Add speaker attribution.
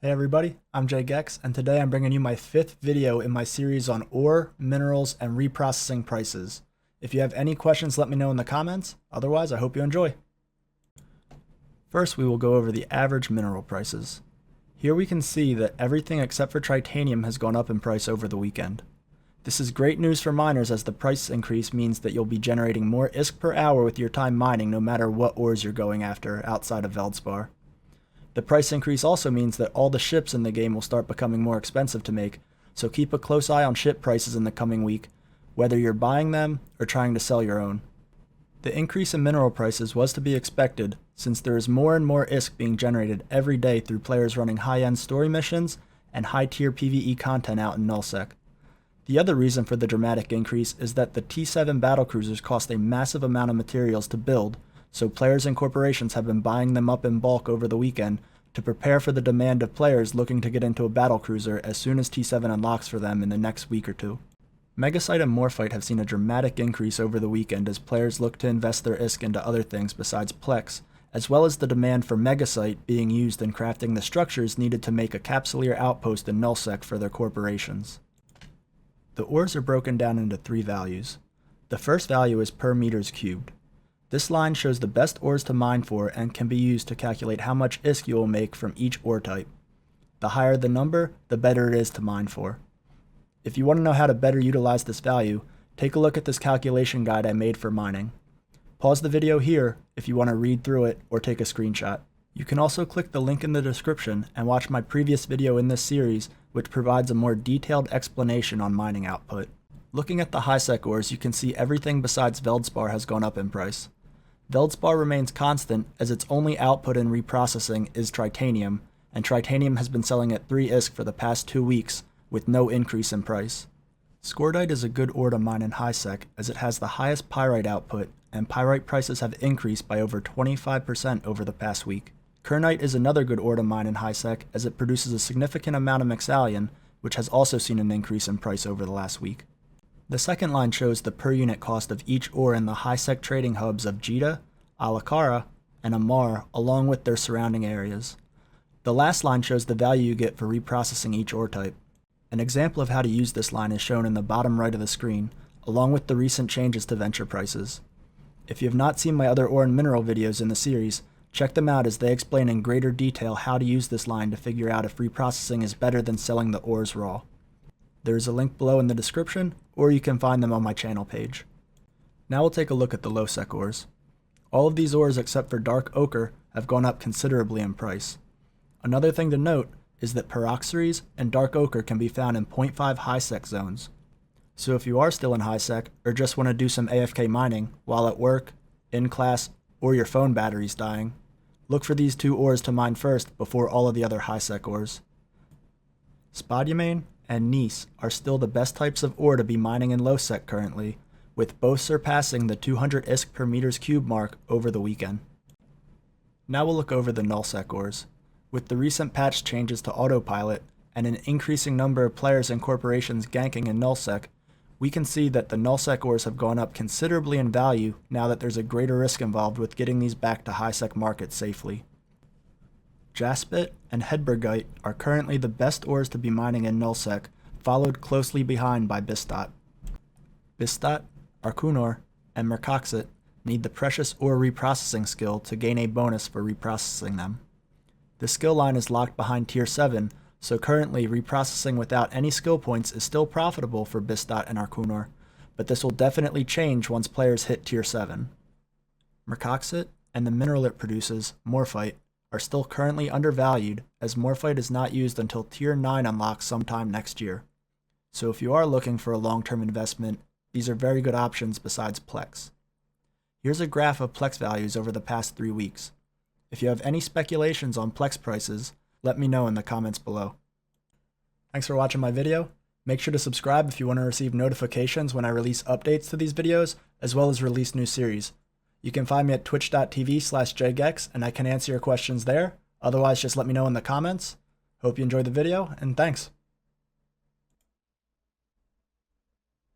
Speaker 1: Hey everybody, I'm JGeks, and today I'm bringing you my 5th video in my series on ore, minerals, and reprocessing prices. If you have any questions, let me know in the comments. Otherwise, I hope you enjoy. First, we will go over the average mineral prices. Here we can see that everything except for titanium has gone up in price over the weekend. This is great news for miners, as the price increase means that you'll be generating more ISK per hour with your time mining no matter what ores you're going after outside of Veldspar. The price increase also means that all the ships in the game will start becoming more expensive to make, so keep a close eye on ship prices in the coming week, whether you're buying them or trying to sell your own. The increase in mineral prices was to be expected, since there is more and more ISK being generated every day through players running high-end story missions and high-tier PvE content out in NullSec. The other reason for the dramatic increase is that the T7 battlecruisers cost a massive amount of materials to build, so players and corporations have been buying them up in bulk over the weekend to prepare for the demand of players looking to get into a battlecruiser as soon as T7 unlocks for them in the next week or two. Megasite and Morphite have seen a dramatic increase over the weekend as players look to invest their ISK into other things besides PLEX, as well as the demand for Megasite being used in crafting the structures needed to make a Capsuleer outpost in NullSec for their corporations. The ores are broken down into 3 values. The first value is per meters cubed. This line shows the best ores to mine for and can be used to calculate how much ISK you will make from each ore type. The higher the number, the better it is to mine for. If you want to know how to better utilize this value, take a look at this calculation guide I made for mining. Pause the video here if you want to read through it or take a screenshot. You can also click the link in the description and watch my previous video in this series, which provides a more detailed explanation on mining output. Looking at the HighSec ores, you can see everything besides Veldspar has gone up in price. Veldspar remains constant as its only output in reprocessing is titanium, and titanium has been selling at 3 ISK for the past 2 weeks, with no increase in price. Scordite is a good ore to mine in HighSec as it has the highest pyrite output, and pyrite prices have increased by over 25% over the past week. Kernite is another good ore to mine in HighSec as it produces a significant amount of mixallion, which has also seen an increase in price over the last week. The second line shows the per unit cost of each ore in the HighSec trading hubs of Jita, Alakara, and Amar, along with their surrounding areas. The last line shows the value you get for reprocessing each ore type. An example of how to use this line is shown in the bottom right of the screen, along with the recent changes to venture prices. If you have not seen my other ore and mineral videos in the series, check them out as they explain in greater detail how to use this line to figure out if reprocessing is better than selling the ores raw. There is a link below in the description, or you can find them on my channel page. Now we'll take a look at the LowSec ores. All of these ores except for dark ochre have gone up considerably in price. Another thing to note is that peroxeries and dark ochre can be found in 0.5 HighSec zones. So if you are still in HighSec or just want to do some AFK mining while at work, in class, or your phone battery's dying, look for these 2 ores to mine first before all of the other HighSec ores. Spodumene and gneiss are still the best types of ore to be mining in LowSec currently, with both surpassing the 200 ISK per meters cube mark over the weekend. Now we'll look over the NullSec ores. With the recent patch changes to autopilot and an increasing number of players and corporations ganking in NullSec, we can see that the NullSec ores have gone up considerably in value now that there's a greater risk involved with getting these back to HighSec markets safely. Jaspit and Hedbergite are currently the best ores to be mining in NullSec, followed closely behind by Bistot. Bistot, Arkunor, and Mercoxit need the precious ore reprocessing skill to gain a bonus for reprocessing them. The skill line is locked behind tier 7, so currently reprocessing without any skill points is still profitable for Bistot and Arkunor, but this will definitely change once players hit tier 7. Mercoxit and the mineral it produces, Morphite, are still currently undervalued as Morphite is not used until tier 9 unlocks sometime next year. So if you are looking for a long-term investment, these are very good options besides PLEX. Here's a graph of PLEX values over the past 3 weeks. If you have any speculations on PLEX prices, let me know in the comments below. Thanks for watching my video. Make sure to subscribe if you want to receive notifications when I release updates to these videos, as well as release new series. You can find me at twitch.tv/JGeks and I can answer your questions there. Otherwise, just let me know in the comments. Hope you enjoyed the video, and thanks.